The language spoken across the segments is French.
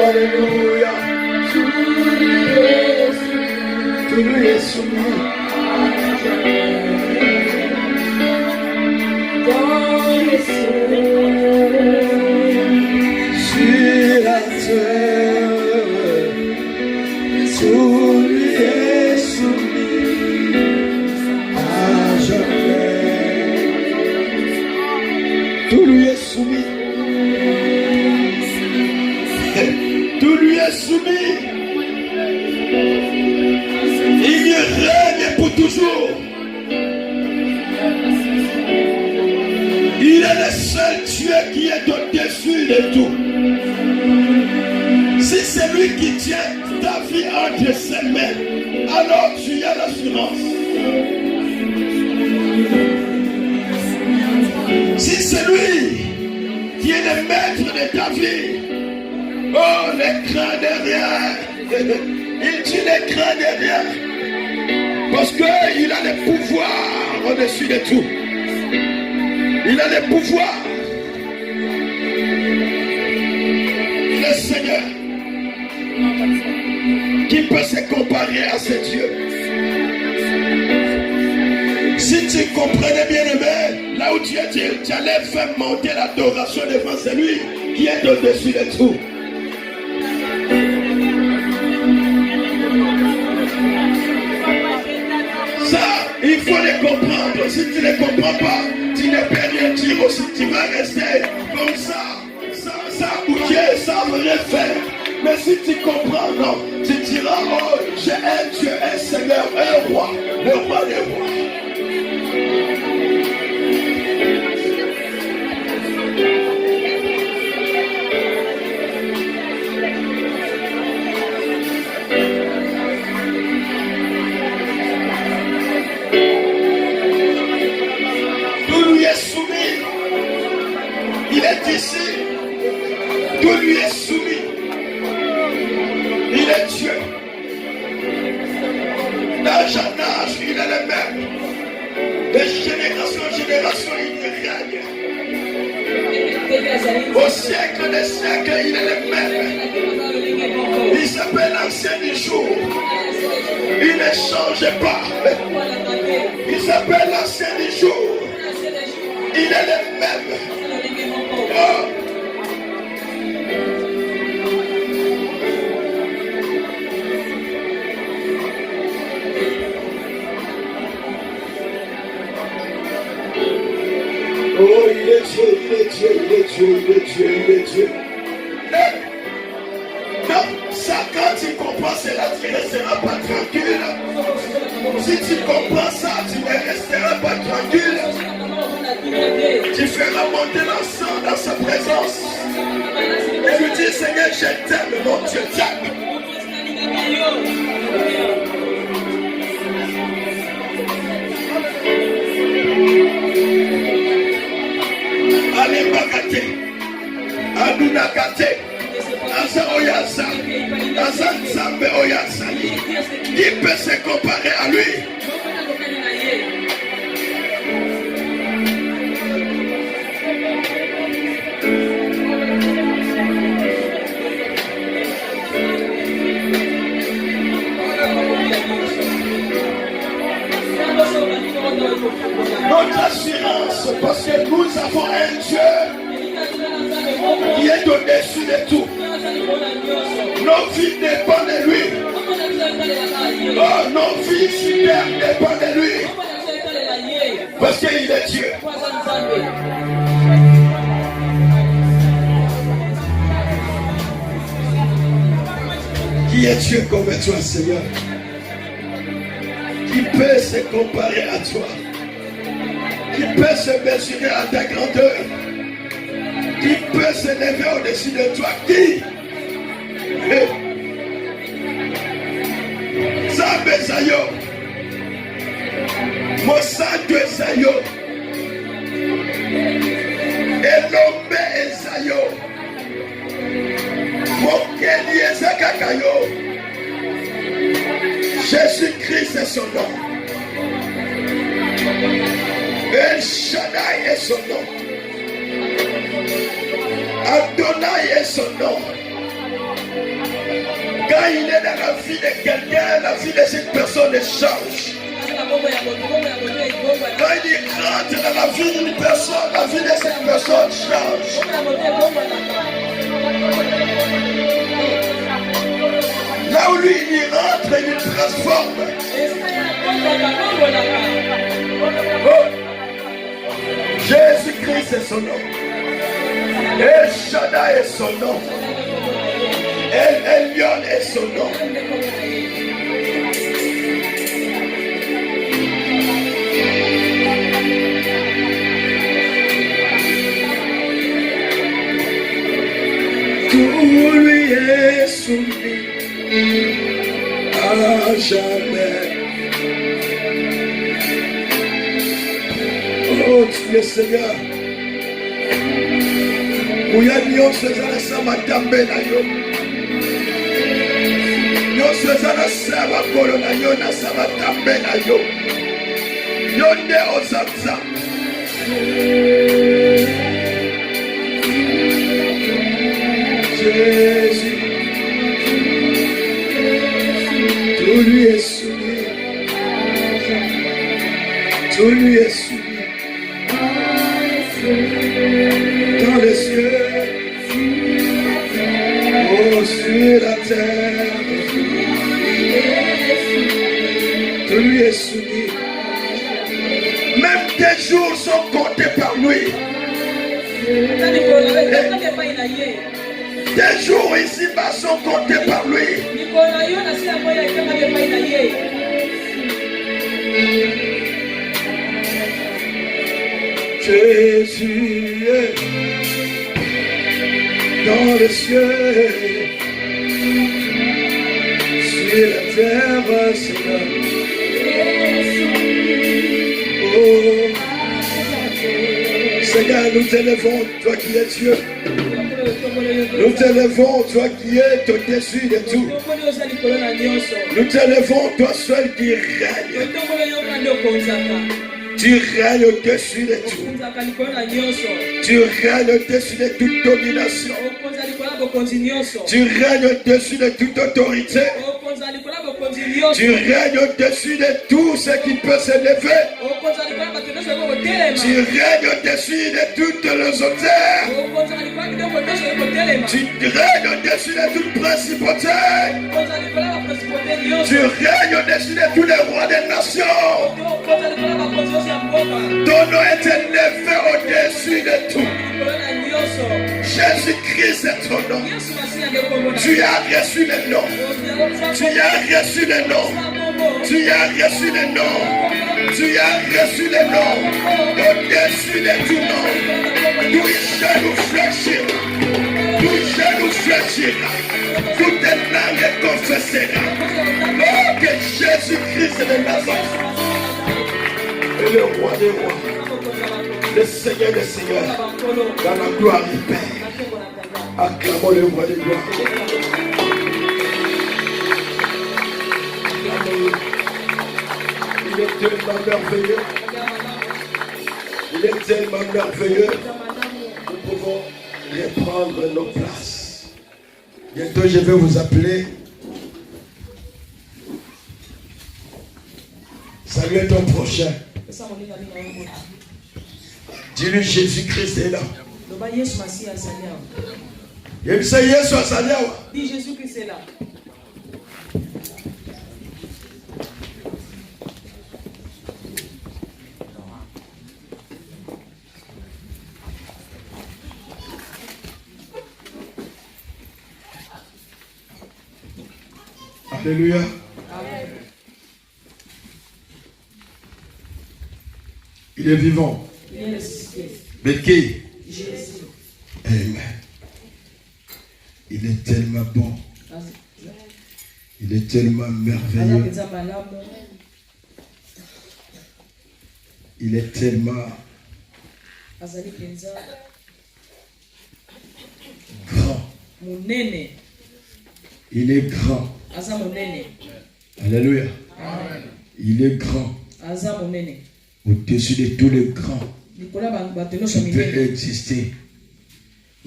Alléluia. Tu lui es soumis. Sur la terre, tout lui est soumis à jamais. Tout lui est soumis. Tout lui est soumis. Il y règne pour toujours. Il est le seul Dieu qui est au-dessus de tout. Si c'est lui qui tient ta vie entre ses mains, alors tu as l'assurance. Si c'est lui qui est le maître de ta vie, oh, ne crains de rien. Il tue ne crains de rien. Parce qu'il a le pouvoir au-dessus de tout. Il a le pouvoir. Le Seigneur qui peut se comparer à ce Dieu. Si tu comprenais bien aimé, là où tu es, tu allais faire monter l'adoration devant celui qui est au-dessus de tout. Ça, il faut le comprendre. Si tu ne comprends pas, tu ne peux rien dire aussi. Tu vas rester comme ça, sans bouger, sans rien faire. Mais si tu comprends, non, tu diras, oh, j'ai un Dieu, un Seigneur, un roi, le roi des rois. Il est ici, tout lui est soumis. Il est Dieu. D'âge en âge, il est le même. De génération en génération, il règne. Au siècle des siècles, il est le même. Il s'appelle l'ancien du jour. Il ne change pas. Il s'appelle l'ancien du jour. Il est le même. Oh. Oh, il est Dieu, il est Dieu, il est Dieu, il est Dieu, il est Dieu. Non, ça quand tu comprends cela, tu ne resteras pas tranquille. Si tu comprends ça, tu ne resteras pas tranquille. Tu feras monter l'encens dans sa présence. Et lui dis, Seigneur, je t'aime, mon Dieu, t'aime. Allez, Bakate, Adunakate, Asa Oyasa, Asa Nzambe Oyasa. Qui peut se comparer à lui? Notre assurance, parce que nous avons un Dieu qui est au-dessus de tout. Nos vies dépendent de lui. Oh, nos vies super dépendent de lui. Parce qu'il est Dieu. Qui est Dieu comme toi, Seigneur? Qui peut se comparer à toi? Qui peut se mesurer à ta grandeur? Qui peut se lever au-dessus de toi? Qui? Zambe Zayo, Mosanto Zayo, Elombe Zayo, Mokeli Ezakakayo. Jésus-Christ est son nom. El Shaddai est son nom. Adonai est son nom. dans la vie de quelqu'un, la vie de cette personne change. Quand il rentre dans la vie d'une personne, la vie de cette personne change. Là où lui il rentre, il transforme. Oh. Jésus-Christ est son nom. El Shaddai est son nom. El Elyon est son nom. Tout lui est soumis à jamais. Oh, tu es Seigneur. Uya nyonso ezala sa matambe na yo. Nyonso ezala sa bakolo na yo na sa matambe na yo. Yo nde oza. Jésus, tout lui est soumis. Tout lui est soumis. Dans les cieux, oh, sur la terre, tout lui est soumis. Même tes jours sont comptés par lui. Tes jours ici-bas sont comptés par lui. Jésus est dans les cieux, sur la terre, Seigneur. Oh, Seigneur, nous t'élevons, toi qui es Dieu. Nous t'élevons, toi qui es au-dessus de tout. Nous t'élevons, toi seul qui règne. Tu règnes au-dessus de tout. Tu règnes au-dessus de toute domination. Tu règnes au-dessus de toute autorité. Tu règnes au-dessus de tout ce qui peut se lever. Tu règnes au-dessus de toutes les auteurs. Tu règnes au-dessus de toute principauté. Tu règnes au-dessus de tous les rois des nations. Ton nom est élevé au-dessus de tout. Jésus-Christ est ton nom. Tu as reçu le nom. Tu as reçu le nom. Tu as reçu le nom. Tu as reçu le nom. Au-dessus de tout nom. Tout genou fléchira. Tout genou fléchira. Toute langue confessera. Oh, que Jésus-Christ est de Nazareth. Et le roi des rois, le Seigneur des seigneurs, dans la gloire du Père, acclamons le roi des gloires. Il est tellement merveilleux. Il est tellement merveilleux. Nous pouvons reprendre nos places. Bientôt, je vais vous appeler. Salut ton prochain. Dis-lui Jésus-Christ est là. Dis Jésus-Christ est là. Alléluia. Amen. Il est vivant. Yes. Mais qui? Jésus. Amen. Il est tellement bon. Il est tellement merveilleux. Il est tellement grand. Il est grand. Alléluia. Amen. Il est grand. Au-dessus de tous les grands qui peuvent exister.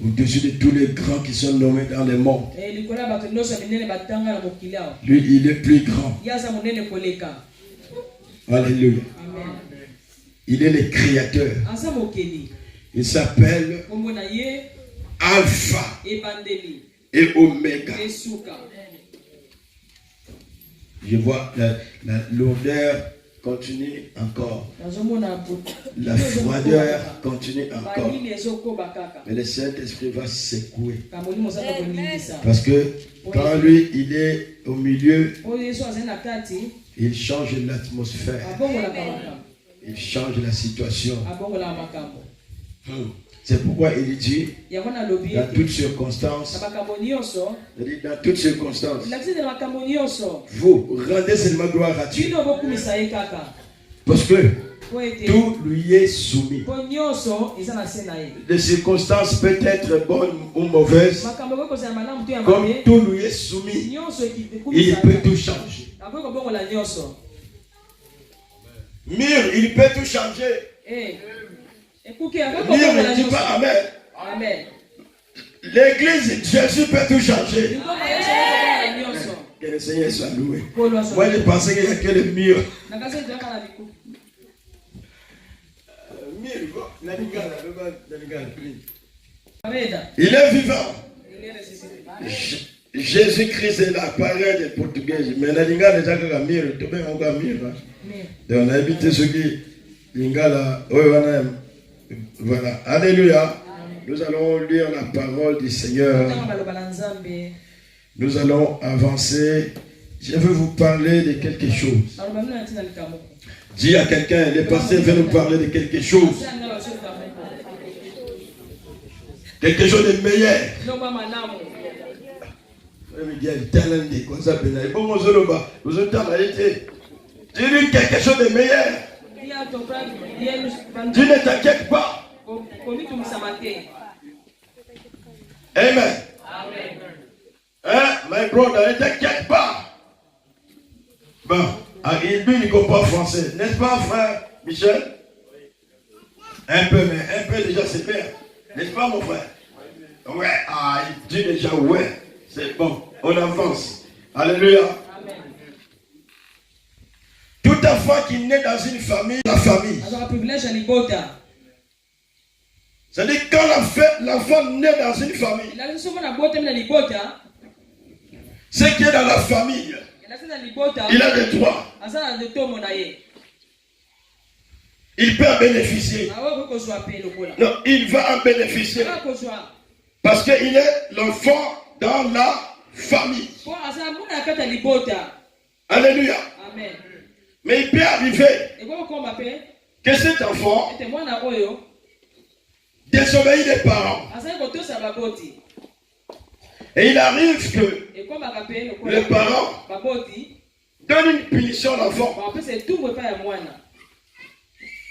Au-dessus de tous les grands qui sont nommés dans le monde. Lui, il est plus grand. Alléluia. Il est le créateur. Il s'appelle Alpha et Oméga. Je vois l'odeur continue encore. La froideur continue encore. Mais le Saint-Esprit va secouer. Parce que quand lui, il est au milieu, il change l'atmosphère. Il change la situation. C'est pourquoi il dit, dans toutes circonstances, dans toutes circonstances, vous rendez seulement gloire à Dieu. Parce que tout lui est soumis. Les circonstances peuvent être bonnes ou mauvaises. Comme tout lui est soumis, il peut tout changer. Mire, il peut tout changer. Mire ne dit pas Amen. Amen. L'église, Jésus peut tout changer. Que le Seigneur soit loué. Moi, je pensais qu'il n'y a que le mur. Il est vivant. Jésus-Christ est là, parler de portugais. Mais la linga déjà que la mire, tu peux encore mire. Donc on a évité ce qui linga là. Voilà. Alléluia. Nous allons lire la parole du Seigneur. Nous allons avancer. Je veux vous parler de quelque chose. Dis à quelqu'un, le pasteur veut nous parler de quelque chose. Quelque chose de meilleur. Dis-lui quelque chose de meilleur. Tu ne t'inquiète pas. Amen. Hein, my brother, ne t'inquiète pas. Bon, lui, il ne comprend pas français. N'est-ce pas, frère Michel? Un peu, mais un peu déjà, c'est bien. N'est-ce pas, mon frère? Ouais, il dit déjà, ouais. C'est bon, on avance. Alléluia. Amen. Tout enfant qui naît dans une famille, la famille. C'est-à-dire quand l'enfant naît dans une famille, ce qui est dans la famille, il a des droits. Il peut en bénéficier. Non, il va en bénéficier. Parce qu'il est l'enfant dans la famille. Alléluia. Amen. Mais il peut arriver que cet enfant désobéit des parents. Et il arrive que les parents donnent une punition à l'enfant.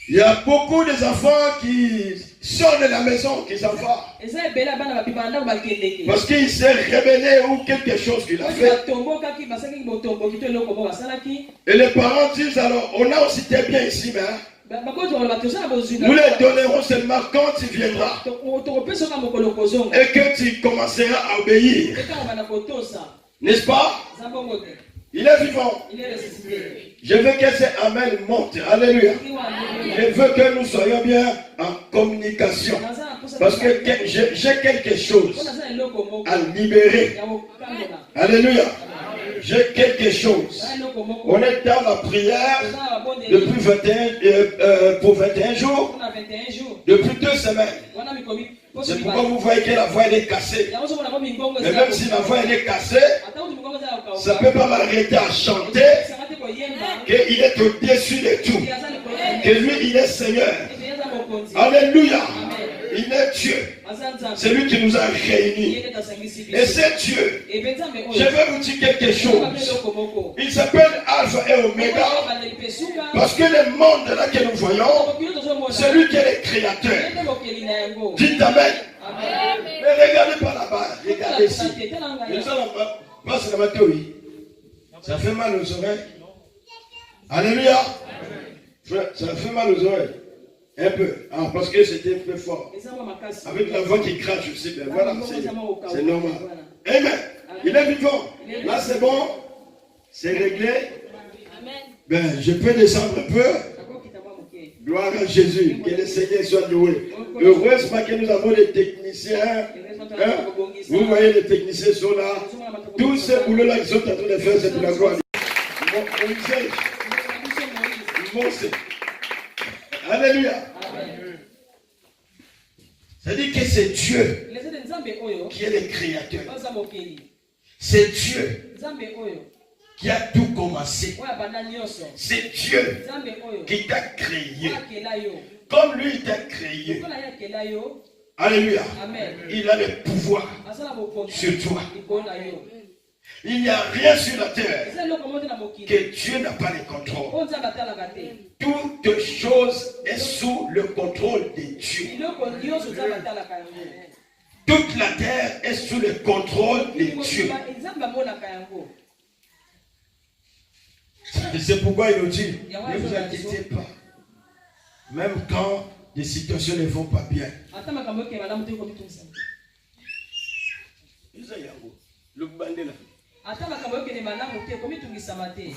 Il y a beaucoup d'enfants qui sortent de la maison, qui s'en vont. Parce qu'il s'est rebellé ou quelque chose qu'il a fait. Et les parents disent alors, on a aussi tes biens ici, mais nous les donnerons seulement quand tu viendras. Et que tu commenceras à obéir. N'est-ce pas? Il est vivant. Je veux que ce Amen monte. Alléluia. Je veux que nous soyons bien en communication. Parce que j'ai quelque chose à libérer. Alléluia. J'ai quelque chose. On est dans la prière depuis pour 21 jours. Depuis 2 semaines. C'est pourquoi vous voyez que la voix elle est cassée. Mais même si la voix elle est cassée, ça ne peut pas m'arrêter à chanter qu'il est au-dessus de tout. Que lui, il est Seigneur. Alléluia. Il est Dieu. C'est lui qui nous a réunis. Et c'est Dieu. Je vais vous dire quelque chose. Il s'appelle Alpha et Oméga. Parce que le monde là que nous voyons, c'est lui qui est le créateur. Dites Amen. Mais regardez pas là-bas. Regardez ici. Ça fait mal aux oreilles. Alléluia. Ça fait mal aux oreilles. Un peu. Ah, parce que c'était un peu fort. Avec la voix qui crache, je sais bien. Voilà, c'est normal. Amen. Il est vivant. Là, c'est bon. C'est réglé. Ben, je peux descendre un peu. Gloire à Jésus. Que le Seigneur soit loué. Heureusement que nous avons des techniciens. Hein? Vous voyez, les techniciens sont là. Tous ces boulots-là qu'ils sont en train de faire, c'est pour la gloire. Moïse. Alléluia. C'est-à-dire que c'est Dieu qui est le créateur. C'est Dieu qui a tout commencé. C'est Dieu qui t'a créé. Comme lui il t'a créé. Alléluia. Il a le pouvoir sur toi. Il n'y a rien sur la terre que Dieu n'a pas le contrôle. Toute chose est sous le contrôle de Dieu. Toute la terre est sous le contrôle de Dieu. Et c'est pourquoi il nous dit, ne vous inquiétez pas. Même quand les situations ne vont pas bien.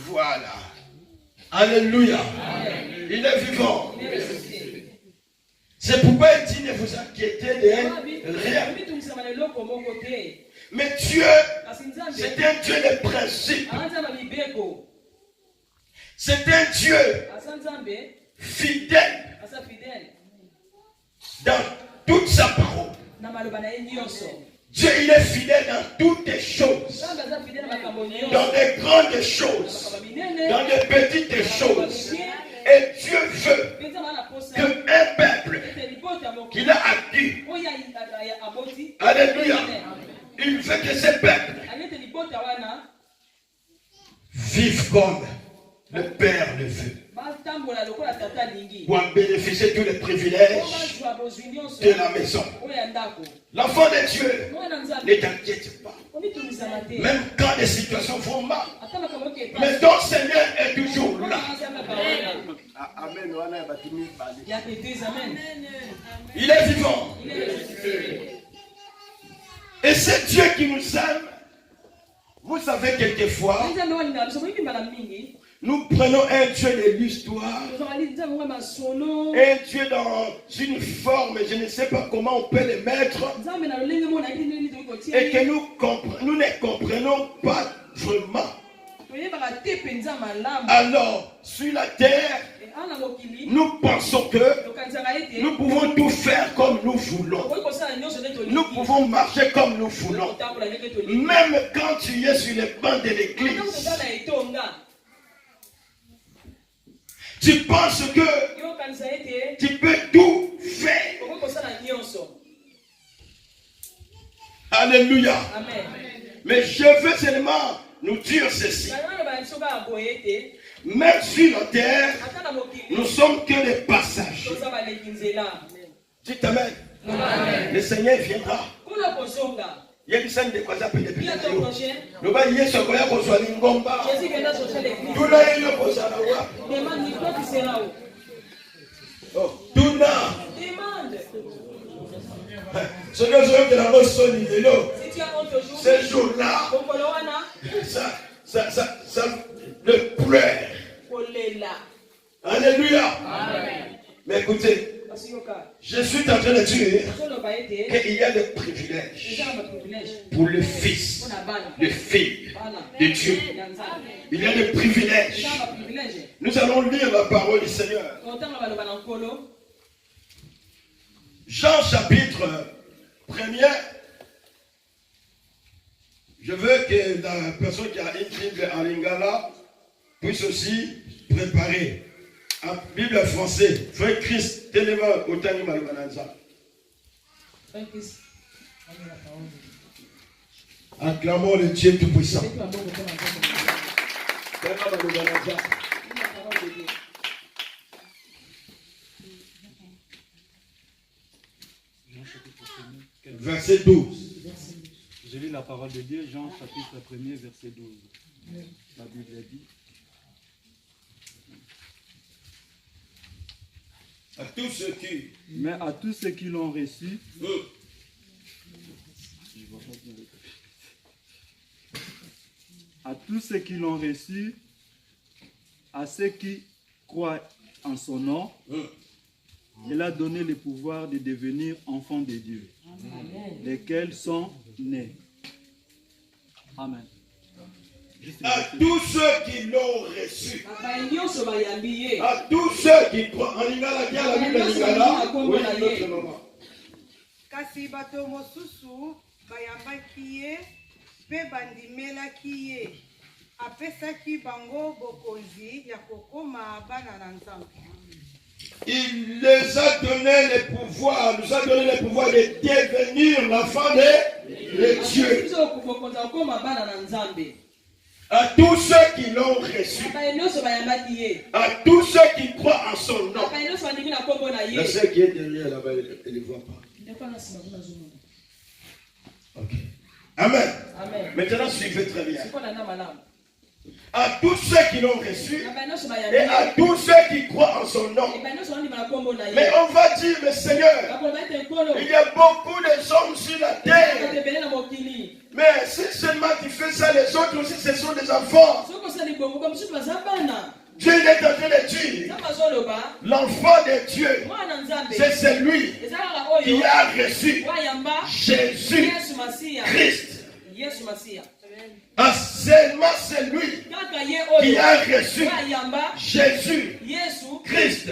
Voilà. Alléluia. Il est vivant. C'est pourquoi il dit ne vous inquiétez de rien. Mais Dieu, c'est un Dieu de principe. C'est un Dieu fidèle dans toute sa parole. Dieu, il est fidèle dans toutes les choses. Dans les grandes choses. Dans les petites choses. Et Dieu veut qu'un peuple qu'il a acquis. Alléluia. Il veut que ce peuple vive comme le Père le veut. Pour en bénéficier de tous les privilèges de la maison. L'enfant de Dieu ne t'inquiète pas. Même quand les situations vont mal. Mais ton Seigneur est toujours là. Il est vivant. Et c'est Dieu qui nous aime. Vous savez, quelquefois, nous prenons un Dieu de l'histoire, un Dieu dans une forme, je ne sais pas comment on peut le mettre, et que nous ne comprenons pas vraiment. Alors, sur la terre, nous pensons que nous pouvons tout faire comme nous voulons. Nous pouvons marcher comme nous voulons. Même quand tu es sur les bancs de l'église, tu penses que tu peux tout faire. Alléluia. Mais je veux seulement nous dire ceci. Même sur la terre, nous sommes que des passagers. Dites amen. Le Seigneur viendra. Il y a des scènes de quoi ça peut être. Le bas y est ce qu'on a reçu l'ingomba. Tout là il est posé à la voix. Tout là. Ce que je veux que la voix sonne ce jour-là, ça le pleure. Alléluia. Mais écoutez, je suis en train de dire qu'il y a des privilèges pour le Fils, le Fils de Dieu. Il y a des privilèges. Nous allons lire la parole du Seigneur. Jean chapitre 1er. Je veux que la personne qui a écrit en lingala puisse aussi préparer. En Bible français, Frère Christ, Téléma, Otani Malumananza. Acclamons le Dieu Tout-Puissant. Verset 12. Je lis la parole de Dieu, Jean chapitre 1er, verset 12. La Bible dit. À tous ceux qui. Mais à tous ceux qui l'ont reçu, à tous ceux qui l'ont reçu, à ceux qui croient en son nom, il a donné le pouvoir de devenir enfants de Dieu, lesquels sont nés. Amen. À tous ceux qui l'ont reçu, à tous ceux qui croient en Lingala, qui a la Bible Lingala, oui, notre maman. Kasi bato mosusu bayambaki ye pe bandimelaki ye apesaki bango bokonzi ya kokoma bana na Nzambe. Il les a donné le pouvoir, nous a donné le pouvoir de devenir l'enfant de Dieu. À tous ceux qui l'ont reçu, à tous ceux qui croient en son nom. La sœur qui est derrière là-bas, elle ne voit pas. Ok. Amen. Amen. Maintenant, suivez très bien. À tous ceux qui l'ont reçu et à tous ceux qui croient en son nom. Mais on va dire, mais Seigneur, il y a beaucoup de hommes sur la terre. Mais si seulement tu fais ça, les autres aussi, ce sont des enfants. Dieu est en train de dire, l'enfant de Dieu, c'est celui qui a reçu Jésus Christ. Seulement celui qui a reçu Jésus Christ.